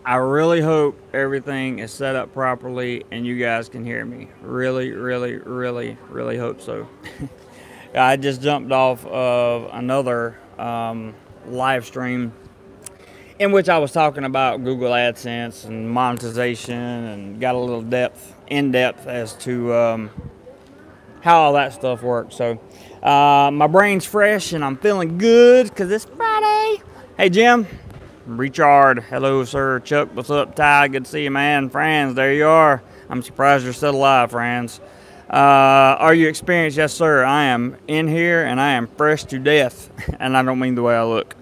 I really hope everything is set up properly and you guys can hear me. Really, really, really, really hope so. I just jumped off of another live stream in which I was talking about Google AdSense and monetization and got a little in depth as to how all that stuff works. So my brain's fresh and I'm feeling good because it's Friday. Hey, Jim. Richard, hello, sir. Chuck, what's up? Ty, good to see you, man. Franz, there you are. I'm surprised you're still alive, Franz. Are you experienced? Yes, sir. I am in here, and I am fresh to death, and I don't mean the way I look.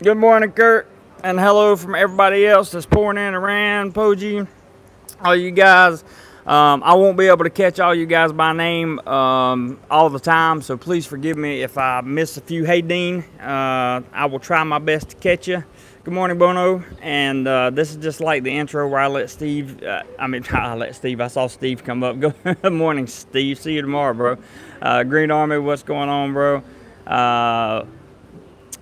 Good morning, Kurt, and hello from everybody else that's pouring in around. Poji, all you guys. I won't be able to catch all you guys by name all the time, so please forgive me if I miss a few. Hey, Dean, I will try my best to catch you. Good morning, Bono, and this is just like the intro where I let Steve, I saw Steve come up. Good morning, Steve. See you tomorrow, bro. Green Army, what's going on, bro? I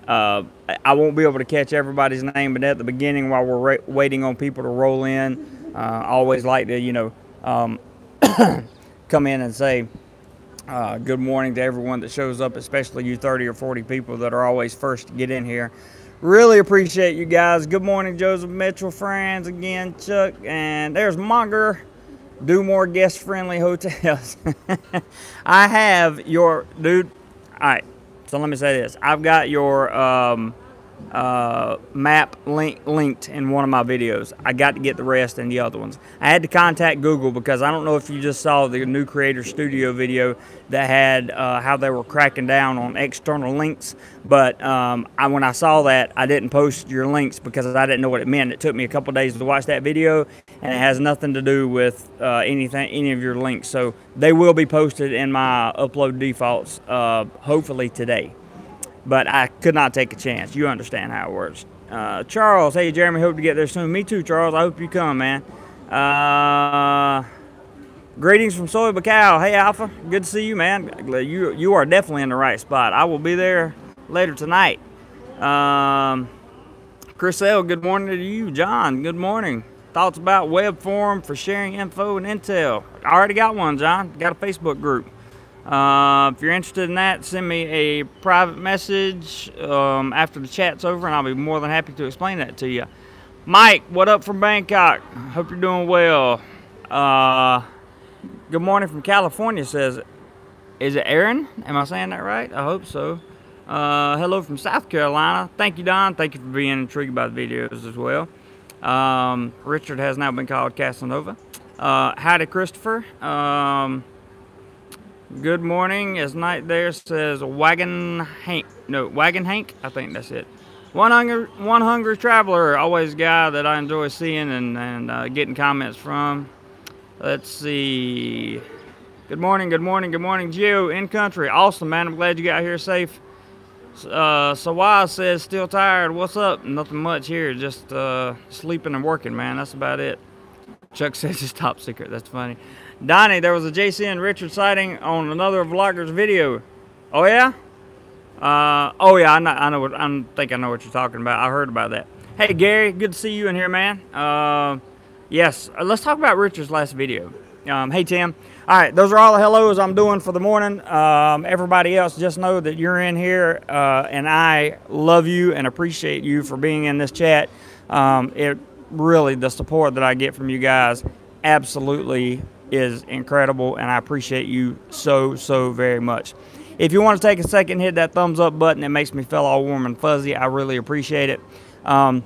won't be able to catch everybody's name, but at the beginning while we're waiting on people to roll in, I always like to, come in and say good morning to everyone that shows up, especially you 30 or 40 people that are always first to get in here. Really appreciate you guys. Good morning, Joseph Mitchell, friends again, Chuck, and there's Monger. Do more guest-friendly hotels. I have your, dude, all right, so let me say this. I've got your map linked in one of my videos. I got to get the rest in the other ones. I had to contact Google because I don't know if you just saw the new Creator Studio video that had how they were cracking down on external links, but when I saw that, I didn't post your links because I didn't know what it meant. It took me a couple days to watch that video, and it has nothing to do with any of your links, so they will be posted in my upload defaults hopefully today. But I could not take a chance. You understand how it works. Charles, hey, Jeremy, hope to get there soon. Me too, Charles. I hope you come, man. Greetings from Soy Bacau. Hey, Alpha. Good to see you, man. You are definitely in the right spot. I will be there later tonight. Chris L., good morning to you. John, good morning. Thoughts about web forum for sharing info and intel? I already got one, John. Got a Facebook group. If you're interested in that, send me a private message after the chat's over, and I'll be more than happy to explain that to you. Mike, what up from Bangkok? Hope you're doing well. Good morning from California, says, is it Aaron? Am I saying that right? I hope so. Hello from South Carolina. Thank you, Don. Thank you for being intrigued by the videos as well. Richard has now been called Casanova. Howdy, Christopher. Good morning, as Night there says Wagon Hank, I think that's it. One hungry traveler, always a guy that I enjoy seeing and getting comments from. Let's see. Good morning, Gio, in country. Awesome, man, I'm glad you got here safe. Sawaz says, still tired, what's up? Nothing much here, just sleeping and working, man, that's about it. Chuck says it's top secret, that's funny. Donnie, there was a JC and Richard sighting on another vlogger's video. Oh yeah? Oh yeah, I think I know what you're talking about. I heard about that. Hey Gary, good to see you in here, man. Yes, let's talk about Richard's last video. Hey Tim. All right, those are all the hellos I'm doing for the morning. Everybody else, just know that you're in here, and I love you and appreciate you for being in this chat. It really, the support that I get from you guys absolutely is incredible, and I appreciate you so very much. If you want to take a second, hit that thumbs up button. It makes me feel all warm and fuzzy. I really appreciate it. And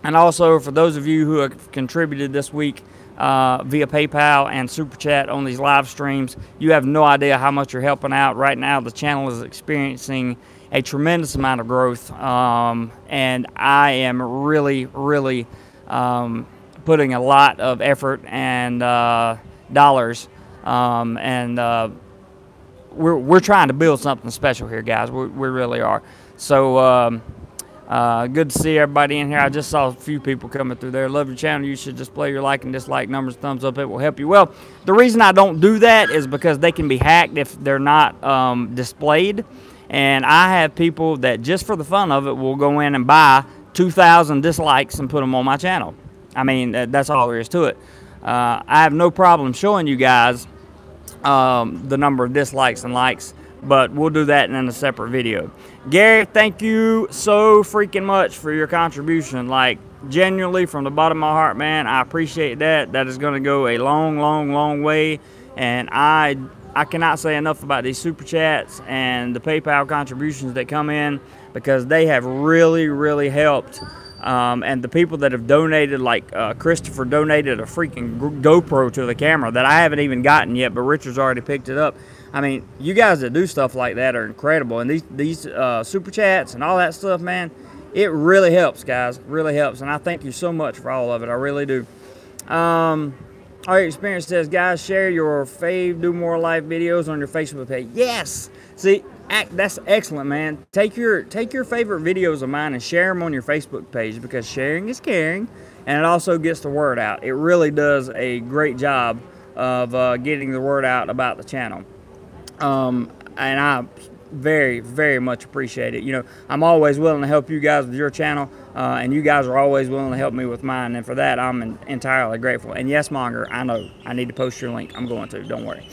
also, for those of you who have contributed this week via PayPal and Super Chat on these live streams, you have no idea how much you're helping out. Right now, the channel is experiencing a tremendous amount of growth, and I am really putting a lot of effort and dollars, and we're trying to build something special here, guys. We really are. So good to see everybody in here. I just saw a few people coming through there. Love your channel. You should display your like and dislike numbers, thumbs up. It will help you. Well, the reason I don't do that is because they can be hacked if they're not displayed. And I have people that just for the fun of it will go in and buy 2,000 dislikes and put them on my channel. I mean, that's all there is to it. I have no problem showing you guys the number of dislikes and likes, but we'll do that in a separate video. Gary, thank you so freaking much for your contribution. Like, genuinely, from the bottom of my heart, man, I appreciate that. That is going to go a long, long, long way. And I cannot say enough about these super chats and the PayPal contributions that come in, because they have really, really helped. And the people that have donated, like Christopher donated a freaking GoPro to the camera that I haven't even gotten yet, but Richard's already picked it up. I mean, you guys that do stuff like that are incredible. And these super chats and all that stuff, man, it really helps, guys. Really helps. And I thank you so much for all of it. I really do. Our experience says, guys, share your fave DoMoreLife videos on your Facebook page. Yes. See, that's excellent, man. Take your favorite videos of mine and share them on your Facebook page, because sharing is caring, and it also gets the word out. It really does a great job of getting the word out about the channel. And I very, very much appreciate it. You know, I'm always willing to help you guys with your channel, and you guys are always willing to help me with mine, and for that, I'm entirely grateful. And yes, Monger, I know I need to post your link. I'm going to, don't worry.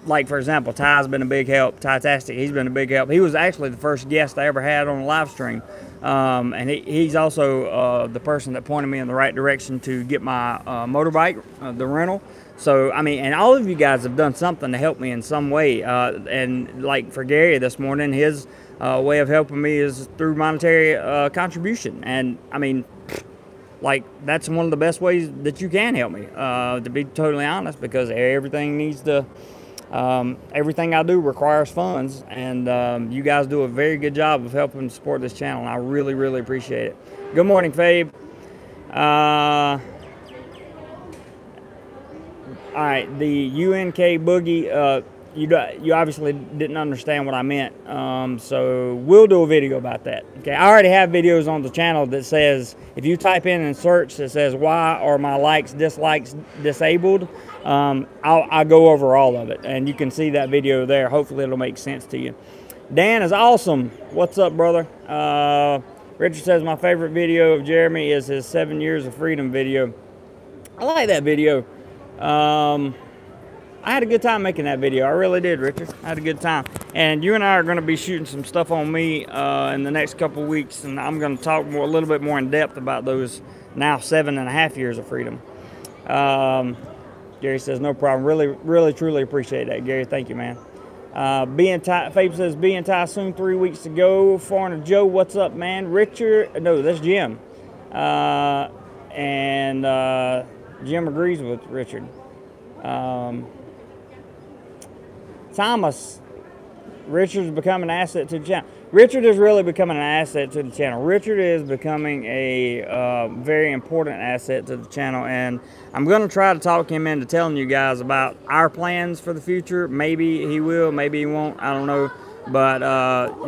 Like, for example, Ty's been a big help. Ty-tastic, he's been a big help. He was actually the first guest I ever had on a live stream. And he's also the person that pointed me in the right direction to get my motorbike, the rental. So, I mean, and all of you guys have done something to help me in some way. And like for Gary this morning, his way of helping me is through monetary contribution. And, I mean, like, that's one of the best ways that you can help me, to be totally honest, because everything needs to, everything I do requires funds, and you guys do a very good job of helping support this channel, and I really, really appreciate it. Good morning, Fabe. All right, the UNK Boogie, you obviously didn't understand what I meant, so we'll do a video about that. Okay, I already have videos on the channel that says, if you type in and search that says, why are my likes, dislikes disabled, I'll go over all of it, and you can see that video there. Hopefully it'll make sense to you. Dan is awesome. What's up, brother? Richard says, my favorite video of Jeremy is his 7 Years of Freedom video. I like that video. I had a good time making that video. I really did, Richard. I had a good time. And you and I are going to be shooting some stuff on me in the next couple of weeks, and I'm going to talk a little bit more in depth about those now 7.5 years of freedom. Gary says, no problem. Really, really, truly appreciate that, Gary. Thank you, man. Fabe says, be in Thai soon, 3 weeks to go. Foreigner Joe, what's up, man? Richard, no, that's Jim. Jim agrees with Richard. Thomas, Richard's becoming an asset to the channel. Richard is really becoming an asset to the channel. Richard is becoming a very important asset to the channel, and I'm going to try to talk him into telling you guys about our plans for the future. Maybe he will, maybe he won't, I don't know. But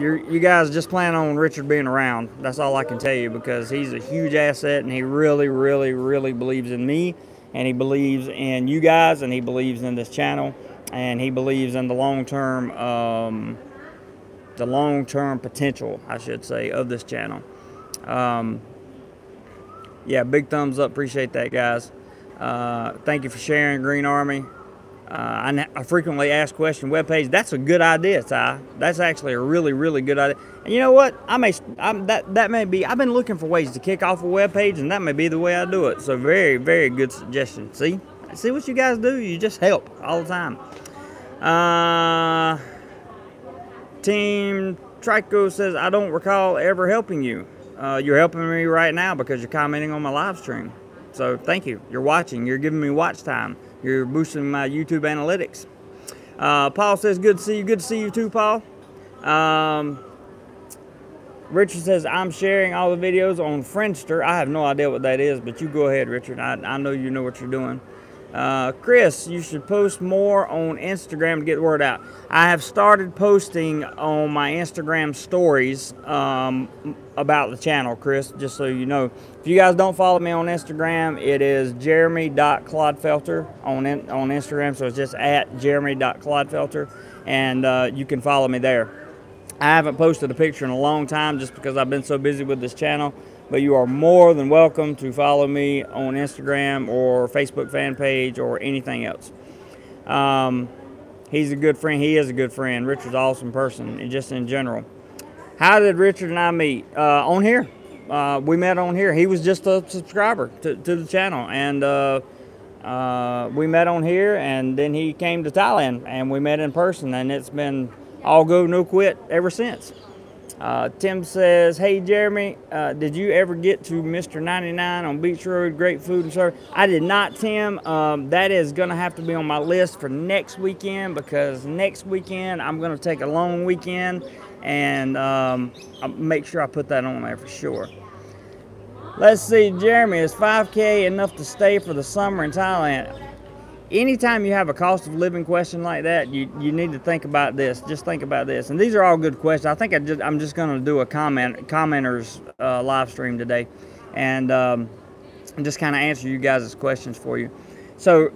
you guys just plan on Richard being around. That's all I can tell you, because he's a huge asset, and he really, really, really believes in me, and he believes in you guys, and he believes in this channel. And he believes in the long-term potential, I should say, of this channel. Yeah, big thumbs up. Appreciate that, guys. Thank you for sharing, Green Army. I frequently asked question webpage. That's a good idea, Ty. That's actually a really, really good idea. And you know what? That may be. I've been looking for ways to kick off a webpage, and that may be the way I do it. So very, very good suggestion. See what you guys do? You just help all the time. Team Trico says, I don't recall ever helping you. You're helping me right now because you're commenting on my live stream. So thank you. You're watching. You're giving me watch time. You're boosting my YouTube analytics. Paul says, good to see you. Good to see you too, Paul. Richard says, I'm sharing all the videos on Friendster. I have no idea what that is, but you go ahead, Richard. I know you know what you're doing. Chris, you should post more on Instagram to get the word out. I have started posting on my Instagram stories about the channel, Chris, just so you know. If you guys don't follow me on Instagram, it is jeremy.clodfelter on Instagram, so it's just at jeremy.clodfelter, and you can follow me there. I haven't posted a picture in a long time just because I've been so busy with this channel, but you are more than welcome to follow me on Instagram or Facebook fan page or anything else. He's a good friend. He is a good friend. Richard's an awesome person, and just in general. How did Richard and I meet? On here. We met on here. He was just a subscriber to the channel, and we met on here, and then he came to Thailand, and we met in person, and it's been all go, no quit ever since. Tim says, hey, Jeremy, did you ever get to Mr. 99 on Beach Road? Great food and service. I did not, Tim. That is going to have to be on my list for next weekend, because next weekend I'm going to take a long weekend, and I'll make sure I put that on there for sure. Let's see, Jeremy, is 5K enough to stay for the summer in Thailand? Anytime you have a cost of living question like that, you need to think about this. Just think about this. And these are all good questions. I think I'm just going to do a commenters live stream today, and just kind of answer you guys' questions for you. So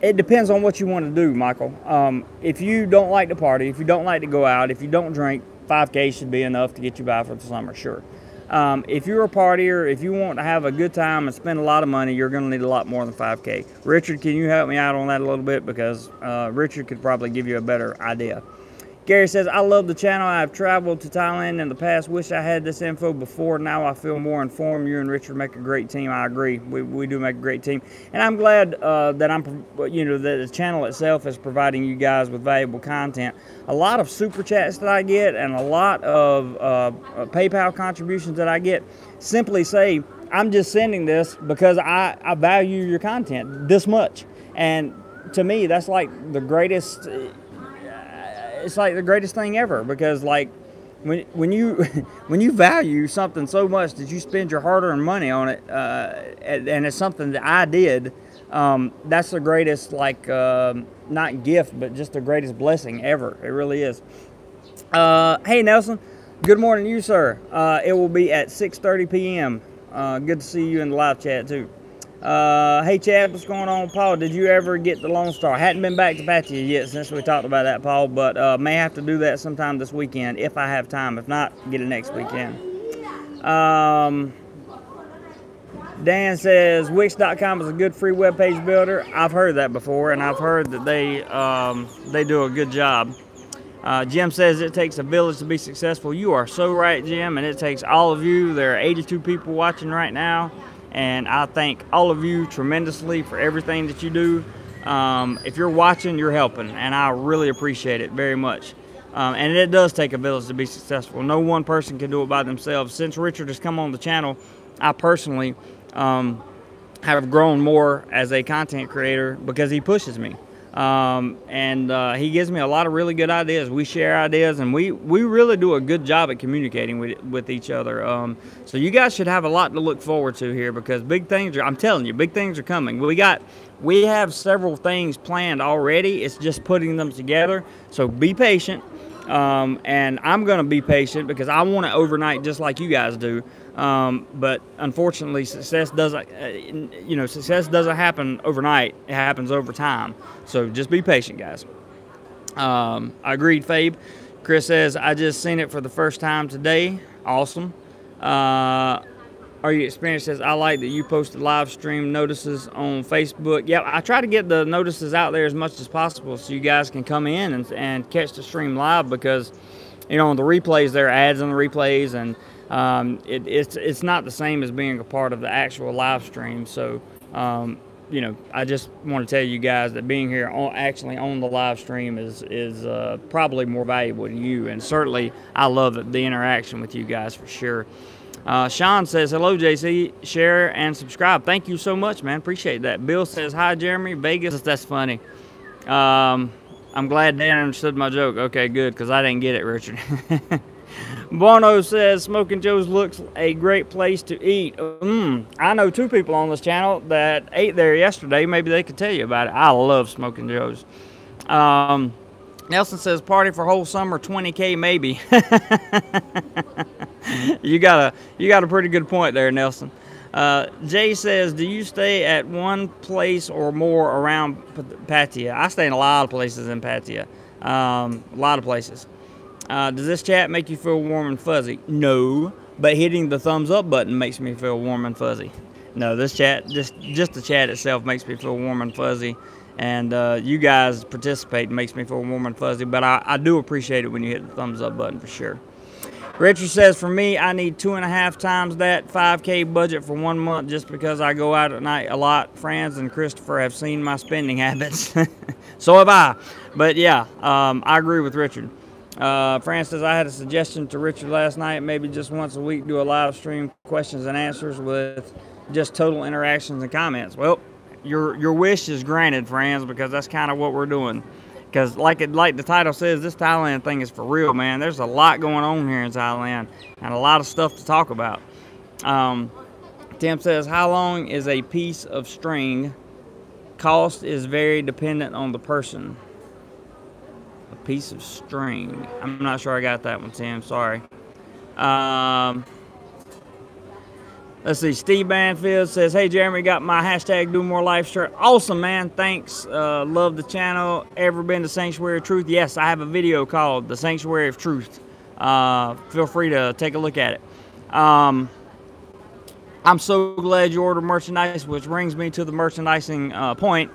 it depends on what you want to do, Michael. If you don't like to party, if you don't like to go out, if you don't drink, 5K should be enough to get you by for the summer, sure. If you're a partier, if you want to have a good time and spend a lot of money, you're going to need a lot more than 5K. Richard, can you help me out on that a little bit? Because Richard could probably give you a better idea. Gary says, I love the channel. I've traveled to Thailand in the past. Wish I had this info before. Now I feel more informed. You and Richard make a great team. I agree. We do make a great team. And I'm glad that that the channel itself is providing you guys with valuable content. A lot of super chats that I get and a lot of PayPal contributions that I get simply say, I'm just sending this because I value your content this much. And to me, that's like the greatest... It's like the greatest thing ever, because like when you value something so much that you spend your hard-earned money on it, and it's something that I did, that's the greatest, like not gift, but just the greatest blessing ever. It really is. Hey Nelson, good morning to you, sir. It will be at 6:30 p.m. Good to see you in the live chat too. Hey Chad, what's going on? Paul, did you ever get the Lone Star? Hadn't been back to Patea yet since we talked about that, Paul, but may have to do that sometime this weekend if I have time. If not, get it next weekend. Dan says Wix.com is a good free web page builder. I've heard that before, and I've heard that they do a good job. Jim says it takes a village to be successful. You are so right, Jim, and it takes all of you. There are 82 people watching right now. And I thank all of you tremendously for everything that you do. If you're watching, you're helping, and I really appreciate it very much. And it does take a village to be successful. No one person can do it by themselves. Since Richard has come on the channel, I personally have grown more as a content creator because he pushes me. He gives me a lot of really good ideas. We share ideas, and we really do a good job at communicating with each other. So you guys should have a lot to look forward to here, because big things are, I'm telling you, big things are coming. We have several things planned already. It's just putting them together. So be patient. And I'm going to be patient because I want it overnight just like you guys do. But unfortunately, success doesn't happen overnight. It happens over time. So just be patient, guys. Agreed, Fabe. Chris says, I just seen it for the first time today. Awesome. Are you experienced? Says, I like that you posted live stream notices on Facebook. Yeah, I try to get the notices out there as much as possible so you guys can come in and catch the stream live, because, on the replays, there are ads on the replays, and it's not the same as being a part of the actual live stream. So, I just want to tell you guys that being here actually on the live stream is probably more valuable to you, and certainly I love the interaction with you guys for sure. Sean says, hello, JC, share and subscribe. Thank you so much, man. Appreciate that. Bill says, hi, Jeremy. Vegas. That's funny. I'm glad Dan understood my joke. Okay, good, because I didn't get it, Richard. Bono says, Smoking Joe's looks a great place to eat. I know 2 people on this channel that ate there yesterday. Maybe they could tell you about it. I love Smoking Joe's. Nelson says, party for whole summer, 20K maybe. You got a pretty good point there, Nelson. Jay says, do you stay at one place or more around Patea? I stay in a lot of places in Patea. A lot of places. Does this chat make you feel warm and fuzzy? No, but hitting the thumbs up button makes me feel warm and fuzzy. No, this chat, just the chat itself makes me feel warm and fuzzy. And you guys participating makes me feel warm and fuzzy, but I do appreciate it when you hit the thumbs up button for sure. Richard says, for me, I need 2.5 times that 5K budget for 1 month just because I go out at night a lot. Franz and Christopher have seen my spending habits. So have I. But yeah, I agree with Richard. Franz says, I had a suggestion to Richard last night, maybe just once a week do a live stream questions and answers with just total interactions and comments. Well, your wish is granted, Franz, because that's kind of what we're doing. Because like the title says, this Thailand thing is for real, man. There's a lot going on here in Thailand and a lot of stuff to talk about. Tim says, how long is a piece of string? Cost is very dependent on the person. A piece of string. I'm not sure I got that one, Tim. Sorry. Let's see. Steve Banfield says, hey, Jeremy, got my hashtag DoMoreLife shirt. Awesome, man. Thanks. Love the channel. Ever been to Sanctuary of Truth? Yes, I have a video called The Sanctuary of Truth. Feel free to take a look at it. I'm so glad you ordered merchandise, which brings me to the merchandising point.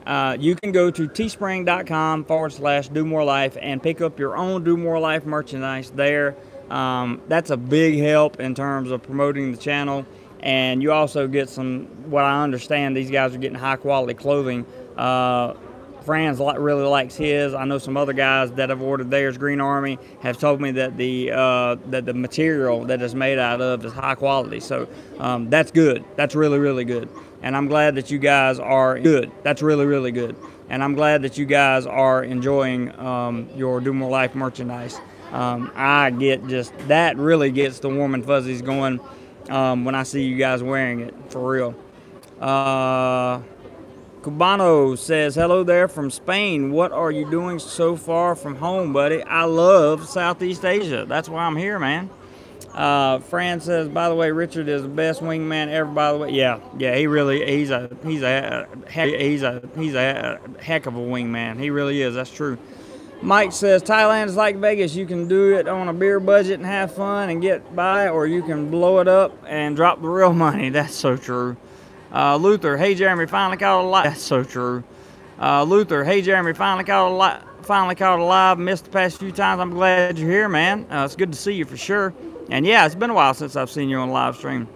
You can go to teespring.com/DoMoreLife and pick up your own DoMoreLife merchandise there. That's a big help in terms of promoting the channel, and you also get some, what I understand, these guys are getting high quality clothing. Franz really likes his. I know some other guys that have ordered theirs. Green Army have told me that the material that it's made out of is high quality. So that's good. That's really, really good. And I'm glad that you guys are good. That's really, really good. And I'm glad that you guys are enjoying your DoMoreLife merchandise. I get just, that really gets the warm and fuzzies going when I see you guys wearing it, for real. Cubano says, hello there from Spain. What are you doing so far from home, buddy? I love Southeast Asia. That's why I'm here, man. Fran says, by the way, Richard is the best wingman ever, by the way. Yeah, he really, he's a heck of a wingman. He really is, that's true. Mike says, Thailand is like Vegas. You can do it on a beer budget and have fun and get by, or you can blow it up and drop the real money. That's so true. Luther, hey Jeremy, finally caught alive. That's so true. Luther, hey Jeremy, finally caught alive. Missed the past few times. I'm glad you're here, man. It's good to see you for sure. And yeah, it's been a while since I've seen you on live stream.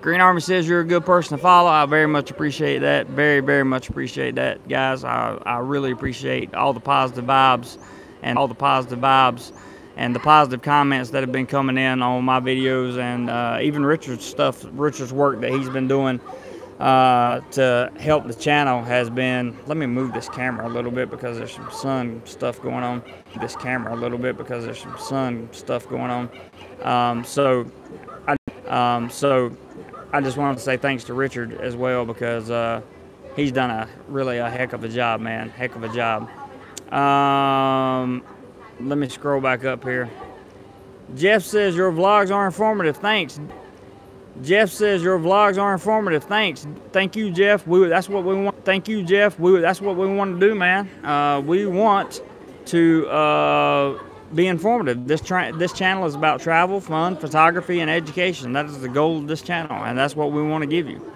Green Army says you're a good person to follow. I very much appreciate that. Very, very much appreciate that, guys. I really appreciate all the positive vibes and the positive comments that have been coming in on my videos, and even Richard's work that he's been doing to help the channel has been. Let me move this camera a little bit because there's some sun stuff going on. So I just wanted to say thanks to Richard as well, because he's done a heck of a job, man. Heck of a job. Let me scroll back up here. Jeff says your vlogs are informative. Thanks. Jeff says your vlogs are informative. Thanks. Thank you, Jeff. That's what we want. Thank you, Jeff. That's what we want to do, man. We want to be informative. This channel is about travel, fun, photography, and education. That is the goal of this channel, and that's what we want to give you.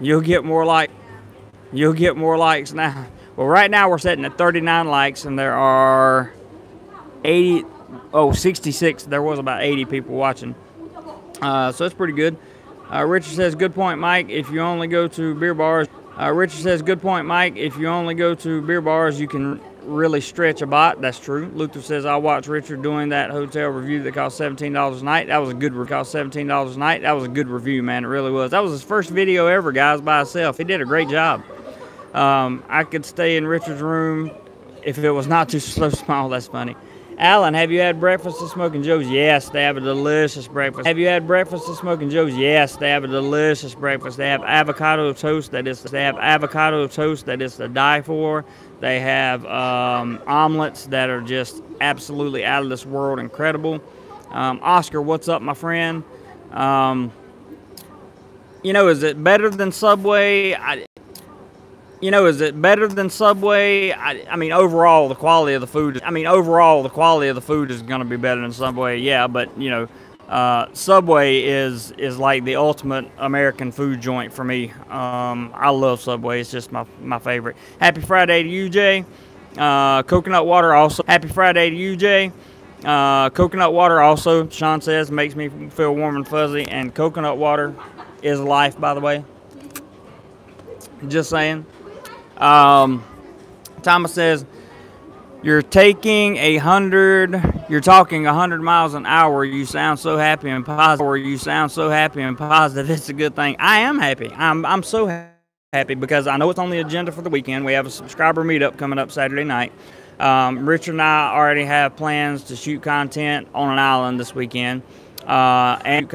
You'll get more likes now. Well, right now we're sitting at 39 likes, and there are 66. There was about 80 people watching. So that's pretty good. Richard says, good point, Mike. If you only go to beer bars, you can really stretch a bot. That's true. Luther says, I watched Richard doing that hotel review that cost $17 a night. That was a good review, man. It really was. That was his first video ever, guys, by himself. He did a great job. I could stay in Richard's room if it was not too small. That's funny. Alan, have you had breakfast at Smoking Joe's? Yes, they have a delicious breakfast. Have you had breakfast at Smoking Joe's? Yes, they have a delicious breakfast. They have avocado toast that is to die for. They have omelets that are just absolutely out of this world incredible. Oscar, what's up, my friend? You know, is it better than Subway? You know, is it better than Subway? I mean, overall, the quality of the food. I mean, overall, the quality of the food is going to be better than Subway. Yeah, but you know, Subway is like the ultimate American food joint for me. I love Subway. It's just my favorite. Happy Friday to you, Jay. Coconut water also. Happy Friday to you, Jay. Coconut water also, Sean says, makes me feel warm and fuzzy. And coconut water is life, by the way. Just saying. Thomas says, you're talking 100 miles an hour. You sound so happy and positive. It's a good thing. I am happy. I'm so happy because I know it's on the agenda for the weekend. We have a subscriber meetup coming up Saturday night. Richard and I already have plans to shoot content on an island this weekend. And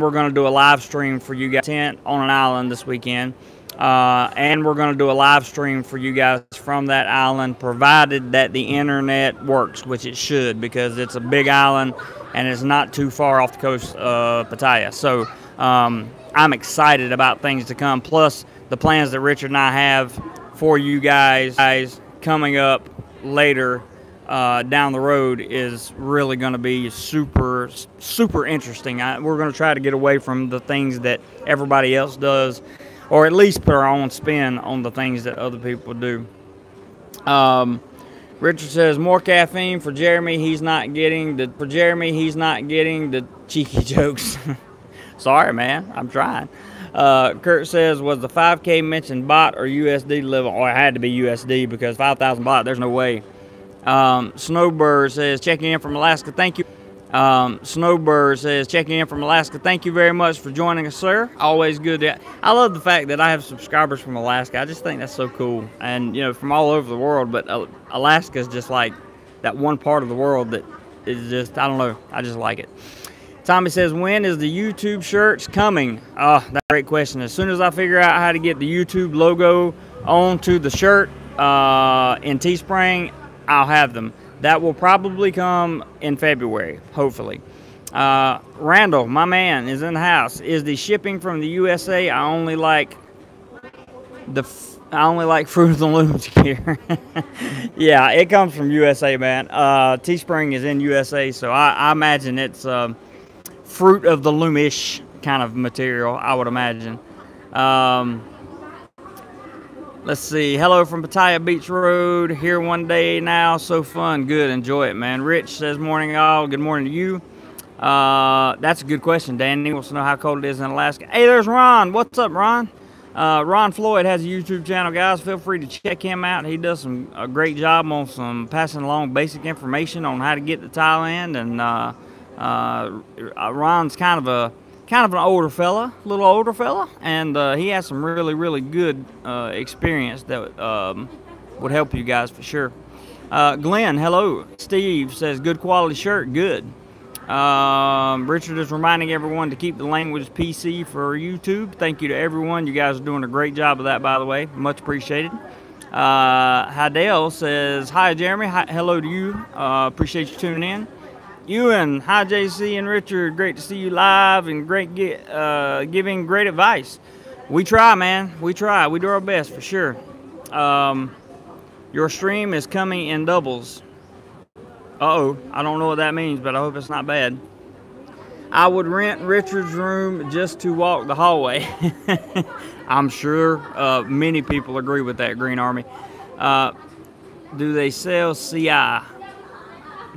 we're going to do a live stream for you guys on an island this weekend. And we're going to do a live stream for you guys from that island, provided that the internet works, which it should, because it's a big island and it's not too far off the coast of Patea. So I'm excited about things to come, plus the plans that Richard and I have for you guys coming up later down the road is really going to be super interesting. We're going to try to get away from the things that everybody else does, or at least put our own spin on the things that other people do. Richard says more caffeine for Jeremy. He's not getting the cheeky jokes. Sorry, man. I'm trying. Kurt says, was the 5K mentioned bot or USD level? Oh, it had to be USD because 5,000 bot. There's no way. Snowbird says, checking in from Alaska. Thank you. Snowbird says, checking in from Alaska. Thank you very much for joining us, sir. Always good. I love the fact that I have subscribers from Alaska. I just think that's so cool. And, you know, from all over the world. But Alaska is just like that one part of the world that is just, I don't know. I just like it. Tommy says, when is the YouTube shirts coming? That's a great question. As soon as I figure out how to get the YouTube logo onto the shirt in Teespring, I'll have them. That will probably come in February, hopefully. Randall, my man, is in the house. Is the shipping from the USA? I only like Fruit of the Looms gear. Yeah, it comes from USA, man. Teespring is in USA, so I imagine it's Fruit of the Loom-ish kind of material, I would imagine. Let's see. Hello from Patea Beach Road. Here one day now. So fun. Good. Enjoy it, man. Rich says, morning all. Good morning to you. That's a good question. Danny wants to know how cold it is in Alaska. Hey, there's Ron. What's up, Ron? Ron Floyd has a YouTube channel, guys. Feel free to check him out. He does a great job on some passing along basic information on how to get to Thailand. And Ron's kind of an older fella, little older fella, and he has some really good experience that would help you guys for sure. Glenn, hello. Steve says, good quality shirt, good. Richard is reminding everyone to keep the language PC for YouTube. Thank you to everyone. You guys are doing a great job of that, by the way. Much appreciated. Hidell says, hi, Jeremy. Hello to you. Appreciate you tuning in. Ewan, hi JC and Richard, great to see you live and giving great advice. We try, man. We try. We do our best for sure. Your stream is coming in doubles. Uh-oh, I don't know what that means, but I hope it's not bad. I would rent Richard's room just to walk the hallway. I'm sure many people agree with that, Green Army. Do they sell CI?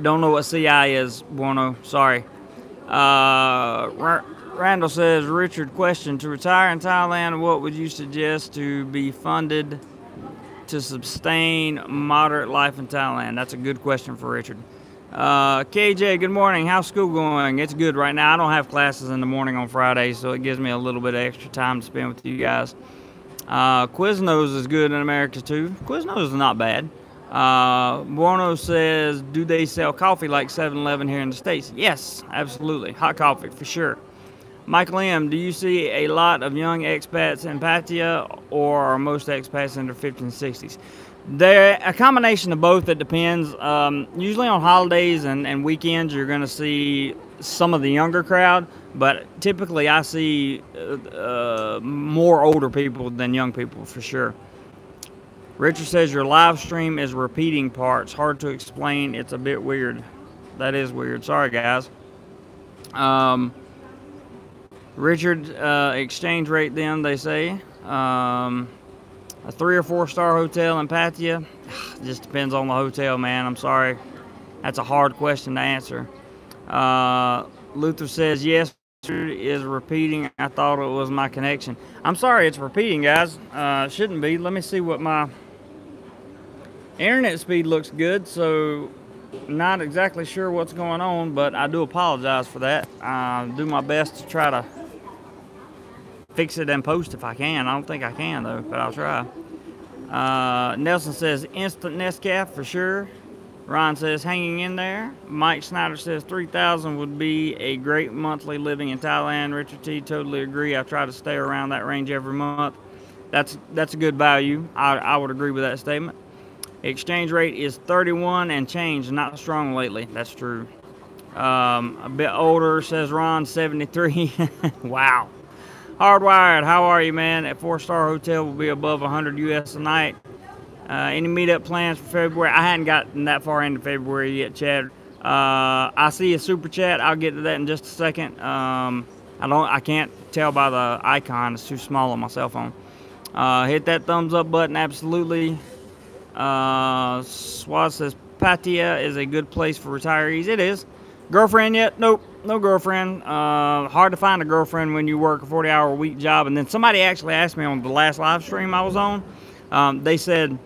Don't know what CI is, Bueno. Sorry. Randall says, Richard, question. To retire in Thailand, what would you suggest to be funded to sustain moderate life in Thailand? That's a good question for Richard. KJ, good morning. How's school going? It's good right now. I don't have classes in the morning on Friday, so it gives me a little bit of extra time to spend with you guys. Quiznos is good in America, too. Quiznos is not bad. Bueno says, do they sell coffee like 7-Eleven here in the States? Yes, absolutely. Hot coffee, for sure. Michael M., do you see a lot of young expats in Patea, or are most expats in their 50s and 60s? They're a combination of both. It depends. Usually on holidays and weekends, you're going to see some of the younger crowd, but typically I see more older people than young people for sure. Richard says your live stream is repeating parts. Hard to explain. It's a bit weird. That is weird. Sorry, guys. Richard, exchange rate then, they say. A 3 or 4 star hotel in Patea? Just depends on the hotel, man. I'm sorry. That's a hard question to answer. Luther says, yes, is repeating. I thought it was my connection. I'm sorry it's repeating, guys. Shouldn't be. Let me see what my internet speed looks good, so not exactly sure what's going on, but I do apologize for that. I'll do my best to try to fix it and post if I can. I don't think I can though, but I'll try. Nelson says instant Nescafe for sure. Ron says hanging in there. Mike Snyder says 3,000 would be a great monthly living in Thailand. Richard T, totally agree. I try to stay around that range every month. That's a good value. I would agree with that statement. Exchange rate is 31 and change, not strong lately. That's true. A bit older, says Ron, 73. Wow. Hardwired, how are you, man? A 4-star hotel will be above 100 US a night. Any meetup plans for February? I hadn't gotten that far into February yet, Chad. I see a super chat. I'll get to that in just a second. I can't tell by the icon. It's too small on my cell phone. Hit that thumbs up button, absolutely. Swaz says Patea is a good place for retirees. It is. Girlfriend yet? Nope, no girlfriend. Hard to find a girlfriend when you work a 40-hour-a-week job. And then somebody actually asked me on the last live stream I was on. They said,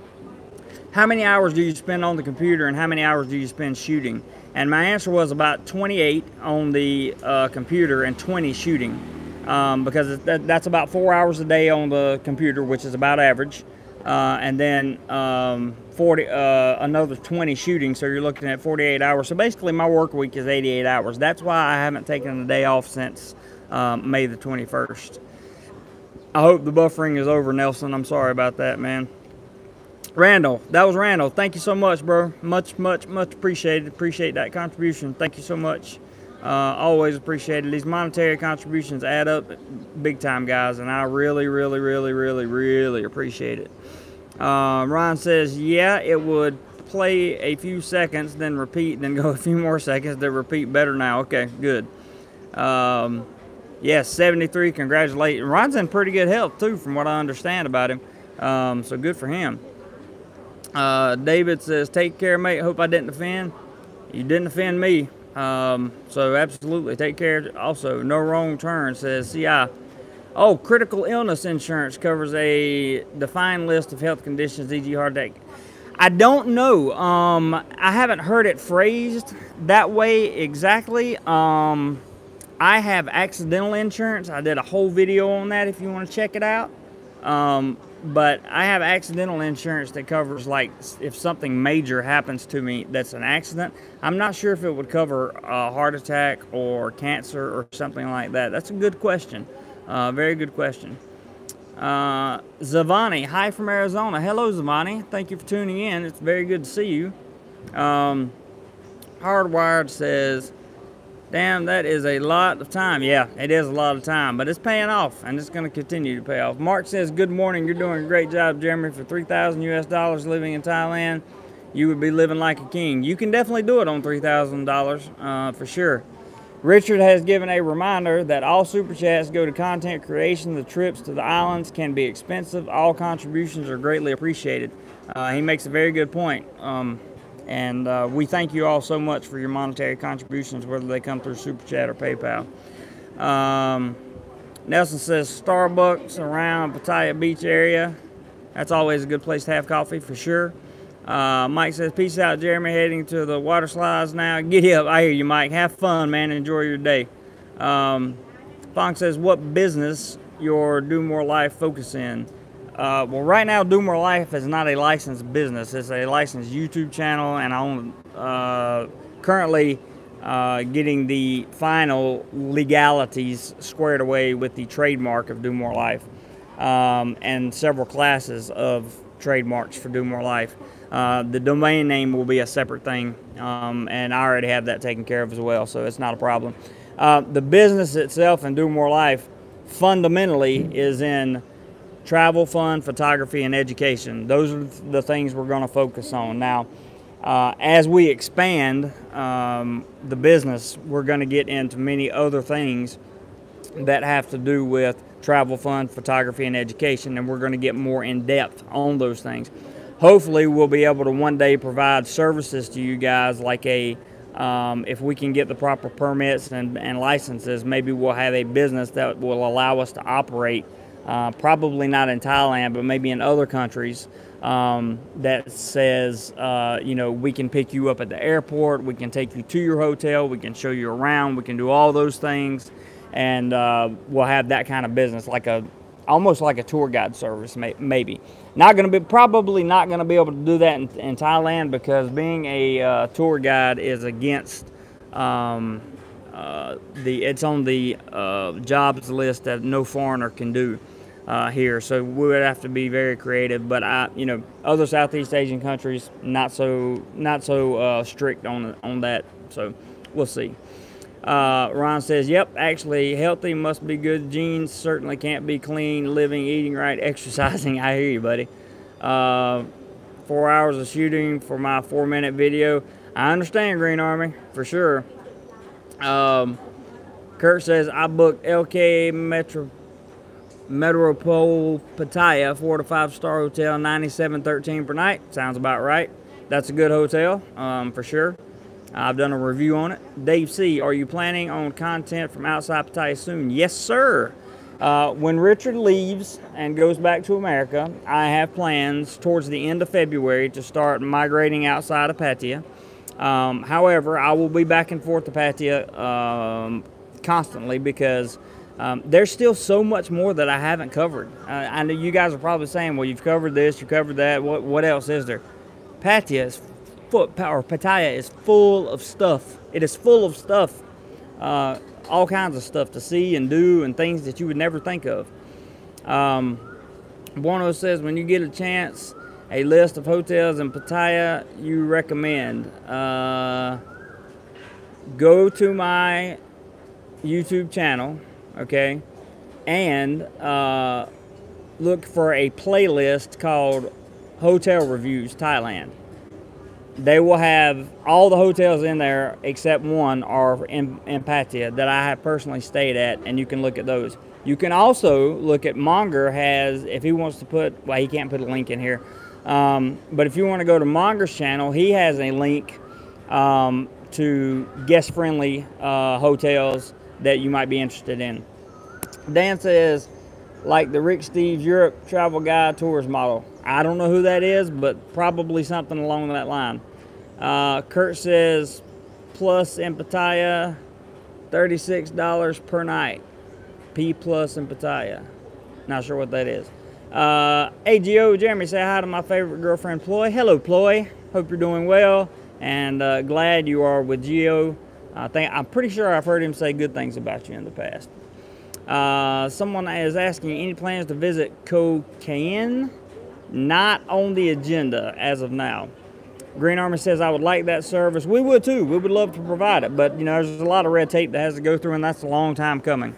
how many hours do you spend on the computer and how many hours do you spend shooting? And my answer was about 28 on the computer and 20 shooting, because that's about 4 hours a day on the computer, which is about average. And then another 20 shooting, so you're looking at 48 hours. So basically my work week is 88 hours. That's why I haven't taken a day off since May the 21st. I hope the buffering is over, Nelson. I'm sorry about that, man. Randall, that was Randall. Thank you so much, bro. Much appreciated. Appreciate that contribution. Thank you so much. Always appreciate it. These monetary contributions add up big time, guys, and I really appreciate it. Ron says, yeah, it would play a few seconds, then repeat, then go a few more seconds, then repeat better now. Okay, good. Yes, 73, congratulations. Ron's in pretty good health, too, from what I understand about him. So good for him. David says, take care, mate. Hope I didn't offend. You didn't offend me. So absolutely, take care. Also, no wrong turn, says CI. Oh, critical illness insurance covers a defined list of health conditions, e.g. heart attack. I don't know. I haven't heard it phrased that way exactly. I have accidental insurance. I did a whole video on that if you want to check it out. But I have accidental insurance that covers, like, if something major happens to me that's an accident. I'm not sure if it would cover a heart attack or cancer or something like that. That's a good question. Very good question. Zavani, hi from Arizona. Hello, Zavani. Thank you for tuning in. It's very good to see you. Hardwired says, damn, that is a lot of time. Yeah, it is a lot of time, but it's paying off, and it's going to continue to pay off. Mark says, good morning. You're doing a great job, Jeremy. For 3,000 US dollars living in Thailand, you would be living like a king. You can definitely do it on $3,000 for sure. Richard has given a reminder that all super chats go to content creation. The trips to the islands can be expensive. All contributions are greatly appreciated. He makes a very good point. And we thank you all so much for your monetary contributions, whether they come through Super Chat or PayPal. Nelson says Starbucks around Patea Beach area. That's always a good place to have coffee for sure. Mike says, peace out, Jeremy. Heading to the water slides now. Get up. I hear you, Mike. Have fun, man. Enjoy your day. Fong says, what business your DoMoreLife focus in? Well, right now, DoMoreLife is not a licensed business. It's a licensed YouTube channel, and I own currently getting the final legalities squared away with the trademark of DoMoreLife, and several classes of trademarks for DoMoreLife. The domain name will be a separate thing, and I already have that taken care of as well, so it's not a problem. The business itself and DoMoreLife fundamentally is in travel, fun, photography, and education. Those are the things we're going to focus on. Now, as we expand the business, we're going to get into many other things that have to do with travel, fun, photography, and education, and we're going to get more in depth on those things. Hopefully, we'll be able to one day provide services to you guys like if we can get the proper permits and licenses, maybe we'll have a business that will allow us to operate, probably not in Thailand, but maybe in other countries, that says, we can pick you up at the airport, we can take you to your hotel, we can show you around, we can do all those things, and we'll have that kind of business, almost like a tour guide service, maybe. Probably not going to be able to do that in Thailand, because being a tour guide is against it's on the jobs list that no foreigner can do here. So we would have to be very creative. But other Southeast Asian countries not so strict on that. So we'll see. Ron says, yep, actually, healthy must be good genes. Certainly can't be clean, living, eating right, exercising. I hear you, buddy. 4 hours of shooting for my 4-minute video. I understand, Green Army, for sure. Kurt says, I booked LK Metropole Patea, 4 to 5 star hotel, $97.13 per night. Sounds about right. That's a good hotel, for sure. I've done a review on it. Dave C., are you planning on content from outside Patea soon? Yes, sir. When Richard leaves and goes back to America, I have plans towards the end of February to start migrating outside of Patea. However, I will be back and forth to Patea constantly, because there's still so much more that I haven't covered. I know you guys are probably saying, well, you've covered this, you've covered that, what else is there? Patea is full of stuff. It is full of stuff, all kinds of stuff to see and do, and things that you would never think of. Bono says, when you get a chance, a list of hotels in Patea you recommend. Go to my YouTube channel, okay, and look for a playlist called Hotel Reviews Thailand. They will have all the hotels in there except one are in Patea that I have personally stayed at, and you can look at those. You can also look at Monger has, if he wants to put, well, he can't put a link in here, but if you want to go to Monger's channel, he has a link to guest-friendly hotels that you might be interested in. Dan says, like the Rick Steves Europe Travel Guide Tours model. I don't know who that is, but probably something along that line. Kurt says, plus in Patea, $36 per night. P plus in Patea. Not sure what that is. AGO, Jeremy, say hi to my favorite girlfriend, Ploy. Hello, Ploy. Hope you're doing well, and glad you are with Geo. I'm pretty sure I've heard him say good things about you in the past. Someone is asking, any plans to visit Koh Kaen? Not on the agenda as of now. Green Army says, I would like that service. We would too. We would love to provide it, but there's a lot of red tape that has to go through, and that's a long time coming.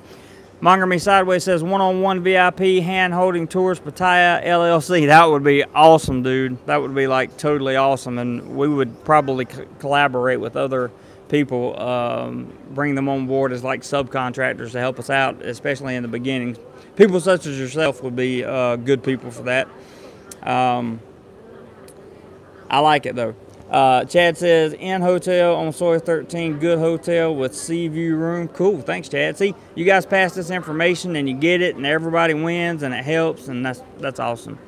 Monger Me Sideways says, one-on-one VIP hand-holding tours, Patea LLC. That would be awesome, dude. That would be like totally awesome, and we would probably collaborate with other people, bring them on board as like subcontractors to help us out, especially in the beginning. People such as yourself would be good people for that. I like it though. Chad says, Inn Hotel on Sawyer 13, good hotel with sea view room. Cool, thanks Chad. See, you guys pass this information and you get it and everybody wins and it helps, and that's awesome.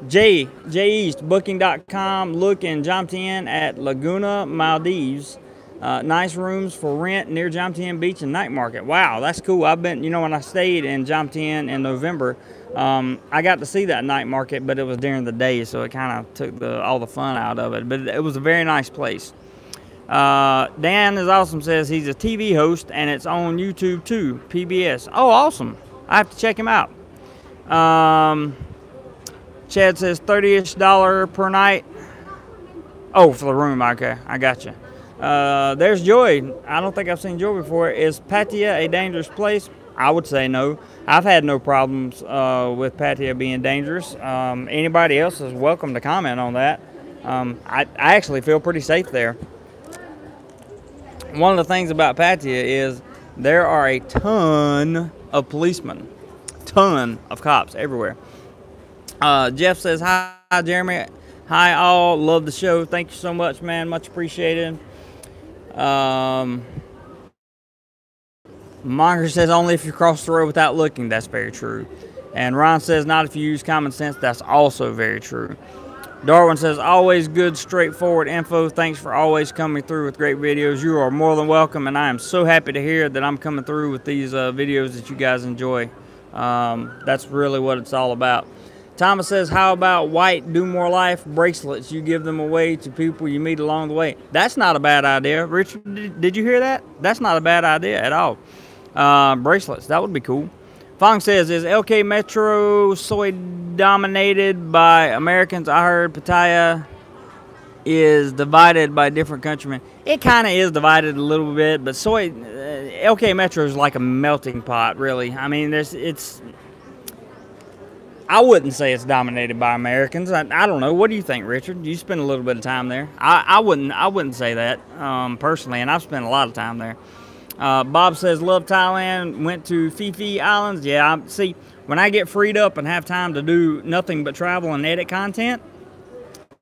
J East, booking.com, look in Jomtien at Laguna, Maldives. Nice rooms for rent near Jomtien Beach and Night Market. Wow, that's cool. I've been, when I stayed in Jomtien in November, I got to see that night market, but it was during the day, so it kind of took all the fun out of it. But it was a very nice place. Dan is awesome, says he's a TV host, and it's on YouTube too, PBS. Oh, awesome. I have to check him out. Chad says $30-ish per night. Oh, for the room. Okay, I got you. There's Joy. I don't think I've seen Joy before. Is Patea a dangerous place? I would say no. I've had no problems with Patea being dangerous. Anybody else is welcome to comment on that. I actually feel pretty safe there. One of the things about Patea is there are a ton of policemen, ton of cops everywhere. Jeff says, hi, Jeremy. Hi, all. Love the show. Thank you so much, man. Much appreciated. Monger says, only if you cross the road without looking. That's very true. And Ron says, not if you use common sense. That's also very true. Darwin says, always good, straightforward info. Thanks for always coming through with great videos. You are more than welcome, and I am so happy to hear that I'm coming through with these videos that you guys enjoy. That's really what it's all about. Thomas says, how about white DoMoreLife bracelets? You give them away to people you meet along the way. That's not a bad idea. Richard, did you hear that? That's not a bad idea at all. Bracelets, that would be cool. Fong says, is LK Metro soy dominated by Americans? I heard Patea is divided by different countrymen. It kind of is divided a little bit, but LK Metro is like a melting pot, really. I mean, I wouldn't say it's dominated by Americans. I don't know. What do you think, Richard? You spend a little bit of time there. I wouldn't say that personally, and I've spent a lot of time there. Bob says, love Thailand, went to Phi Phi Islands. Yeah, see, when I get freed up and have time to do nothing but travel and edit content,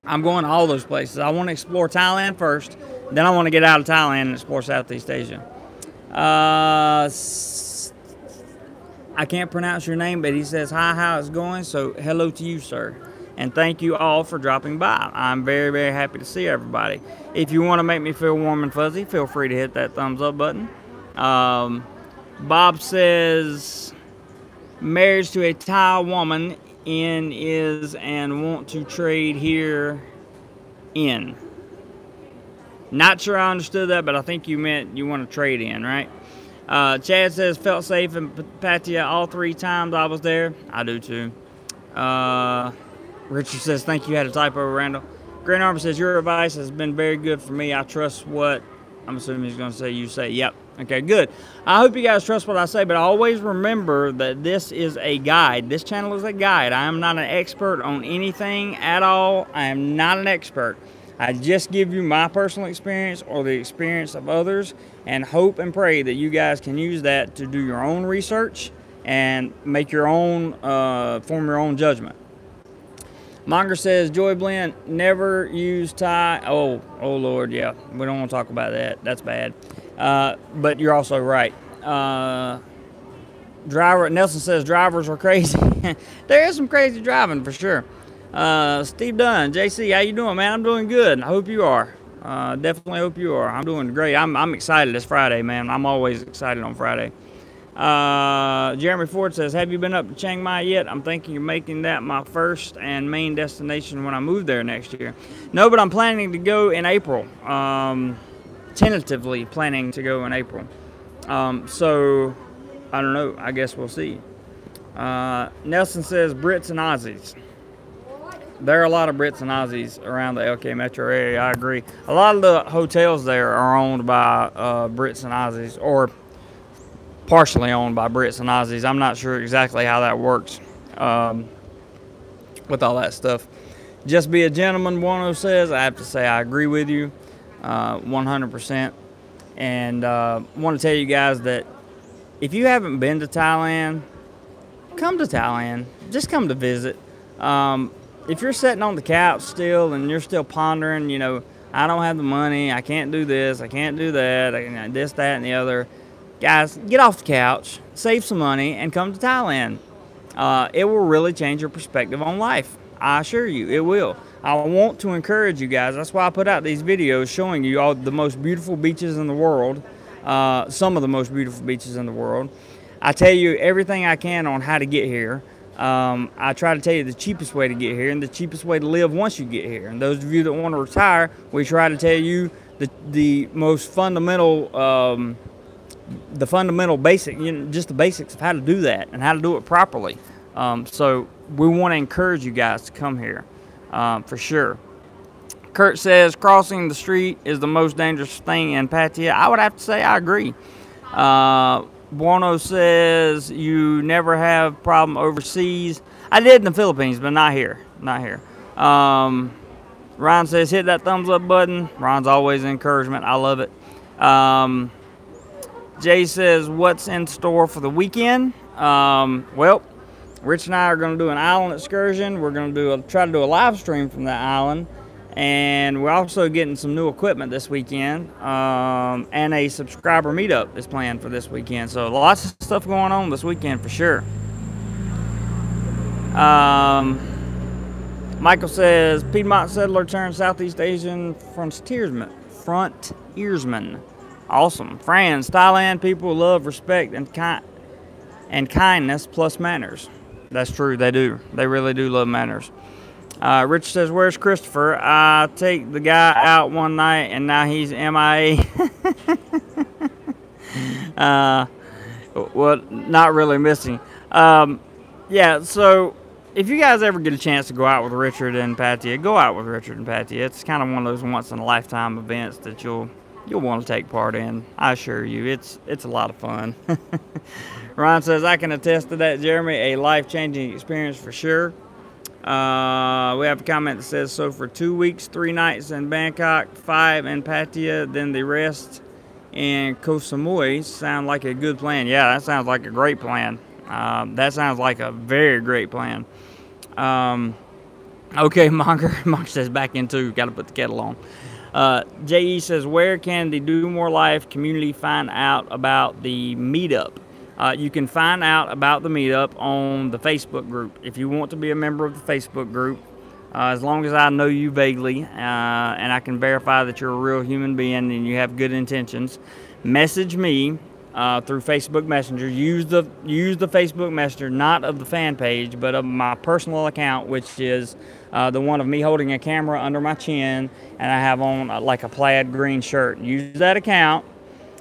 I'm going to all those places. I want to explore Thailand first, then I want to get out of Thailand and explore Southeast Asia. I can't pronounce your name, but he says, hi, how it's going? So hello to you, sir. And thank you all for dropping by. I'm very, very happy to see everybody. If you want to make me feel warm and fuzzy, feel free to hit that thumbs up button. Bob says, marriage to a Thai woman is and want to trade here in. Not sure I understood that, but I think you meant you want to trade in, right? Chad says, felt safe in Patea all 3 times I was there. I do too. Richard says, thank you, had a typo, Randall. Grant Arbor says, your advice has been very good for me. I trust what, I'm assuming he's going to say, you say. Yep. Okay, good. I hope you guys trust what I say, but always remember that this is a guide. This channel is a guide. I am not an expert on anything at all. I am not an expert. I just give you my personal experience or the experience of others and hope and pray that you guys can use that to do your own research and make your own, form your own judgment. Monger says, Joy Blend, never use Thai. Oh Lord, yeah. We don't want to talk about that. That's bad. But you're also right. Nelson says, drivers are crazy. There is some crazy driving for sure. Steve Dunn, JC, how you doing, man? I'm doing good. I hope you are. Definitely hope you are. I'm doing great. I'm excited. It's Friday, man. I'm always excited on Friday. Jeremy Ford says, have you been up to Chiang Mai yet? I'm thinking of making that my first and main destination when I move there next year. No, but I'm planning to go in April. Tentatively planning to go in April. So, I don't know. I guess we'll see. Nelson says, Brits and Aussies. There are a lot of Brits and Aussies around the LK Metro area. I agree. A lot of the hotels there are owned by Brits and Aussies, or partially owned by Brits and Aussies. I'm not sure exactly how that works with all that stuff. Just be a gentleman, Wano says. I have to say I agree with you 100%. And want to tell you guys that if you haven't been to Thailand, come to Thailand. Just come to visit. If you're sitting on the couch still and you're still pondering, you know, I don't have the money, I can't do this, I can't do that, this, that, and the other. Guys, get off the couch, save some money, and come to Thailand. It will really change your perspective on life. I assure you, it will. I want to encourage you guys. That's why I put out these videos showing you all the most beautiful beaches in the world, some of the most beautiful beaches in the world. I tell you everything I can on how to get here. I try to tell you the cheapest way to get here and the cheapest way to live once you get here. And those of you that want to retire, we try to tell you the most fundamental, the fundamental basic, just the basics of how to do that and how to do it properly. So we want to encourage you guys to come here, for sure. Kurt says crossing the street is the most dangerous thing in Patea. I would have to say I agree. Buono says you never have problem overseas. I did in the Philippines, but not here. Not here. Ron says hit that thumbs up button. Ron's always an encouragement. I love it. Jay says what's in store for the weekend? Well, Rich and I are going to do an island excursion. We're going to try to do a live stream from that island. And we're also getting some new equipment this weekend, and a subscriber meetup is planned for this weekend. So lots of stuff going on this weekend for sure. Michael says Piedmont settler turned Southeast Asian frontiersman. Awesome. France, Thailand people love respect and kindness plus manners. That's true. They do. They really do love manners. Rich says, where's Christopher? I take the guy out one night and now he's MIA. Well, not really missing. Yeah, so if you guys ever get a chance to go out with Richard and Patea, go out with Richard and Patea. It's kind of one of those once-in-a-lifetime events that you'll want to take part in. I assure you, it's a lot of fun. Ron says, I can attest to that, Jeremy. A life-changing experience for sure. We have a comment that says, so for 2 weeks, 3 nights in Bangkok, 5 in Patea, then the rest in Koh Samui. Sound like a good plan. Yeah, that sounds like a great plan. That sounds like a very great plan. Okay, Monger says back into, got to put the kettle on. JE says, where can the DoMoreLife community find out about the meetup? You can find out about the meetup on the Facebook group. If you want to be a member of the Facebook group, as long as I know you vaguely and I can verify that you're a real human being and you have good intentions, message me through Facebook Messenger. Use the Facebook Messenger, not of the fan page, but of my personal account, which is the one of me holding a camera under my chin, and I have on like a plaid green shirt. Use that account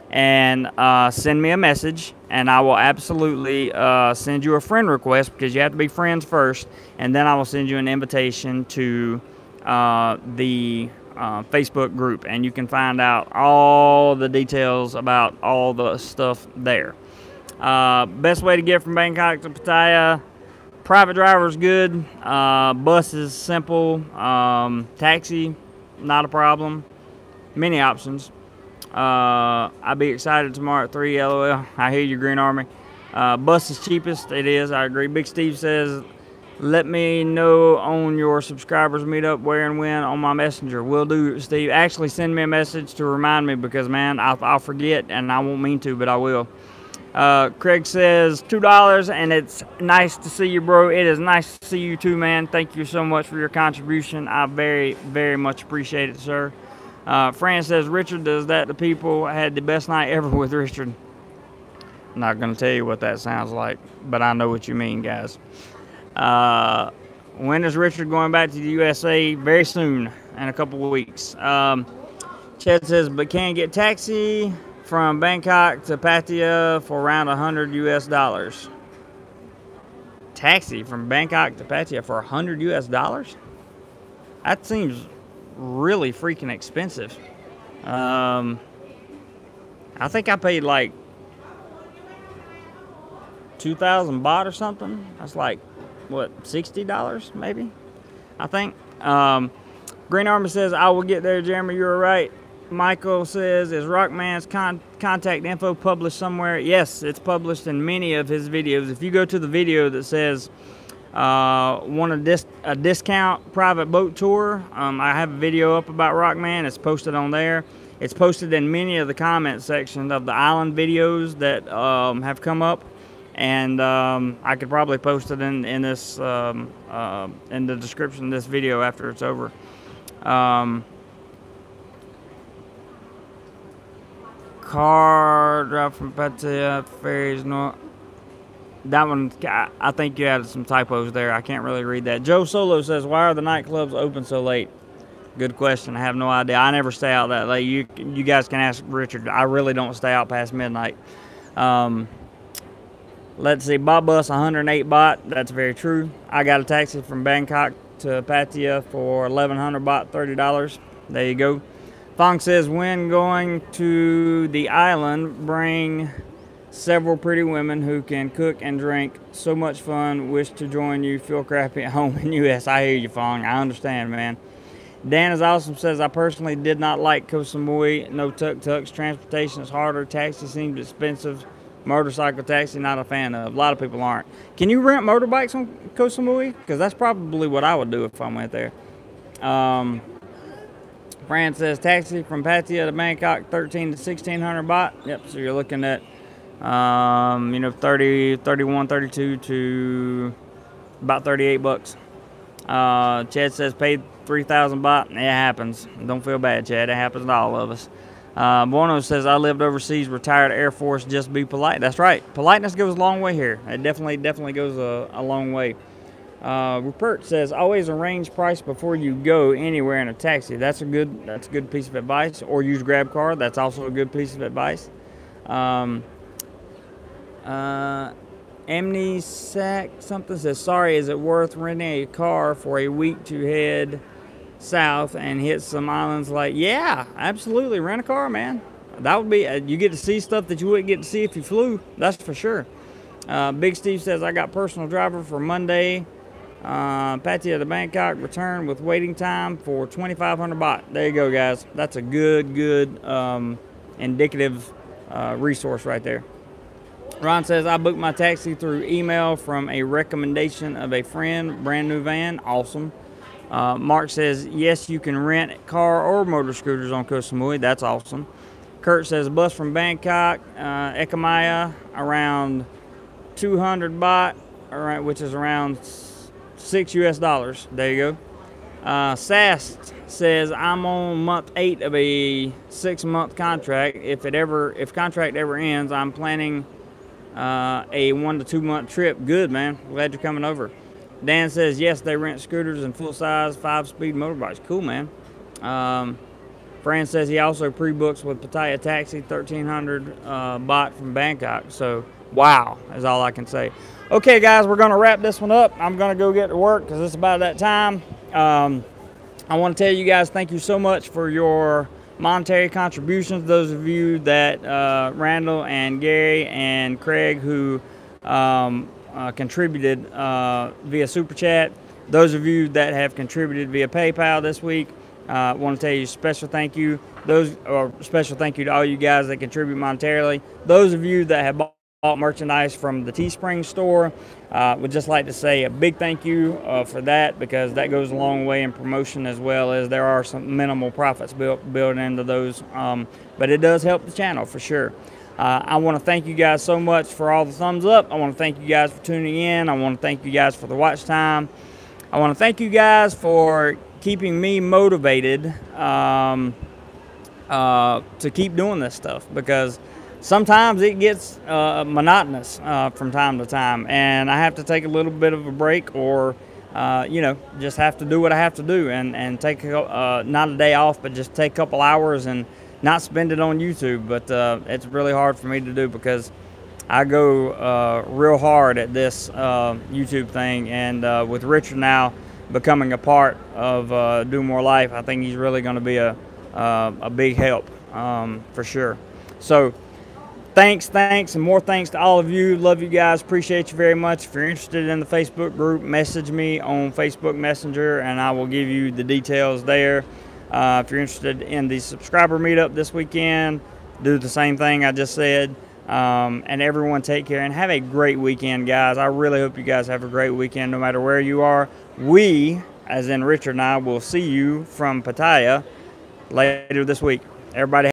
and send me a message, and I will absolutely send you a friend request, because you have to be friends first, and then I will send you an invitation to the Facebook group, and you can find out all the details about all the stuff there. Best way to get from Bangkok to Pattaya: private driver is good, bus is simple, taxi not a problem, many options. I'll be excited tomorrow at 3, LOL. I hear you, Green Army. Bus is cheapest. It is, I agree. Big Steve says, let me know on your subscribers meetup where and when on my messenger. Will do, Steve. Actually, send me a message to remind me, because, man, I'll forget, and I won't mean to, but I will. Craig says $2, and it's nice to see you, bro. It is nice to see you too, man. Thank you so much for your contribution. I very, very much appreciate it, sir. Fran says, Richard does that to people. I had the best night ever with Richard. I'm not going to tell you what that sounds like, but I know what you mean, guys. When is Richard going back to the USA? Very soon, in a couple of weeks. Chad says, but can get taxi from Bangkok to Pattaya for around $100 US. Taxi from Bangkok to Pattaya for $100 US? That seems really freaking expensive. I think I paid like 2,000 baht or something. That's like, what, $60 maybe, I think. Green Army says, I will get there, Jeremy, you're right. Michael says, is Rockman's contact info published somewhere? Yes, it's published in many of his videos. If you go to the video that says want a discount private boat tour, I have a video up about Rockman. It's posted on there. It's posted in many of the comment sections of the island videos that have come up, and I could probably post it in this in the description of this video after it's over. Car drive from Patea, ferries north. That one, I think you had some typos there. I can't really read that. Joe Solo says, why are the nightclubs open so late? Good question. I have no idea. I never stay out that late. You guys can ask Richard. I really don't stay out past midnight. Let's see. Bob Bus 108 baht. That's very true. I got a taxi from Bangkok to Patea for 1,100 baht, $30. There you go. Fong says, when going to the island, bring several pretty women who can cook and drink. So much fun. Wish to join you. Feel crappy at home in U.S. I hear you, Fong. I understand, man. Dan is awesome. Says, I personally did not like Koh Samui. No tuk-tuks. Transportation is harder. Taxi seems expensive. Motorcycle taxi, not a fan of. A lot of people aren't. Can you rent motorbikes on Koh Samui? Because that's probably what I would do if I went there. Fran says, taxi from Patea to Bangkok, 1,300 to 1,600 baht. Yep, so you're looking at, 30, 31, 32 to about 38 bucks. Chad says, paid 3,000 baht. It happens. Don't feel bad, Chad. It happens to all of us. Bono says, I lived overseas, retired Air Force, just be polite. That's right. Politeness goes a long way here. It definitely goes a long way. Rupert says, always arrange price before you go anywhere in a taxi. That's a good piece of advice. Or use Grab Card. That's also a good piece of advice. Amnisac something says, sorry, is it worth renting a car for a week to head south and hit some islands? Like, yeah, absolutely, rent a car, man. That would be, you get to see stuff that you wouldn't get to see if you flew. That's for sure. Big Steve says, I got personal driver for Monday. Patea to Bangkok, return with waiting time for 2,500 baht. There you go, guys. That's a good indicative resource right there. Ron says, I booked my taxi through email from a recommendation of a friend. Brand new van. Awesome. Mark says, yes, you can rent car or motor scooters on Koh Samui. That's awesome. Kurt says, bus from Bangkok, Ekamaya, around 200 baht, all right, which is around $6 US. There you go. Sast says, I'm on month 8 of a 6-month contract. If contract ever ends, I'm planning a 1 to 2 month trip. Good, man. Glad you're coming over. Dan says, yes, they rent scooters and full-size 5-speed motorbikes. Cool, man. Fran says he also pre-books with Patea Taxi, 1,300 baht from Bangkok. So, wow, is all I can say. Okay, guys, we're going to wrap this one up. I'm going to go get to work because it's about that time. I want to tell you guys thank you so much for your monetary contributions. Those of you that, Randall and Gary and Craig, who contributed via Super Chat. Those of you that have contributed via PayPal this week, I want to tell you special thank you. Special thank you to all you guys that contribute monetarily. Those of you that have bought merchandise from the Teespring store, would just like to say a big thank you for that, because that goes a long way in promotion, as well as there are some minimal profits built into those, but it does help the channel for sure. I want to thank you guys so much for all the thumbs up. I want to thank you guys for tuning in. I want to thank you guys for the watch time. I want to thank you guys for keeping me motivated to keep doing this stuff, because sometimes it gets monotonous from time to time, and I have to take a little bit of a break, or just have to do what I have to do, and take not a day off, but just take a couple hours and not spend it on YouTube. But it's really hard for me to do, because I go real hard at this YouTube thing, and with Richard now becoming a part of DoMoreLife, I think he's really going to be a big help for sure. So thanks, and more thanks to all of you. Love you guys. Appreciate you very much. If you're interested in the Facebook group, message me on Facebook Messenger, and I will give you the details there. If you're interested in the subscriber meetup this weekend, do the same thing I just said. And everyone take care and have a great weekend, guys. I really hope you guys have a great weekend no matter where you are. We, as in Richard and I, will see you from Patea later this week. Everybody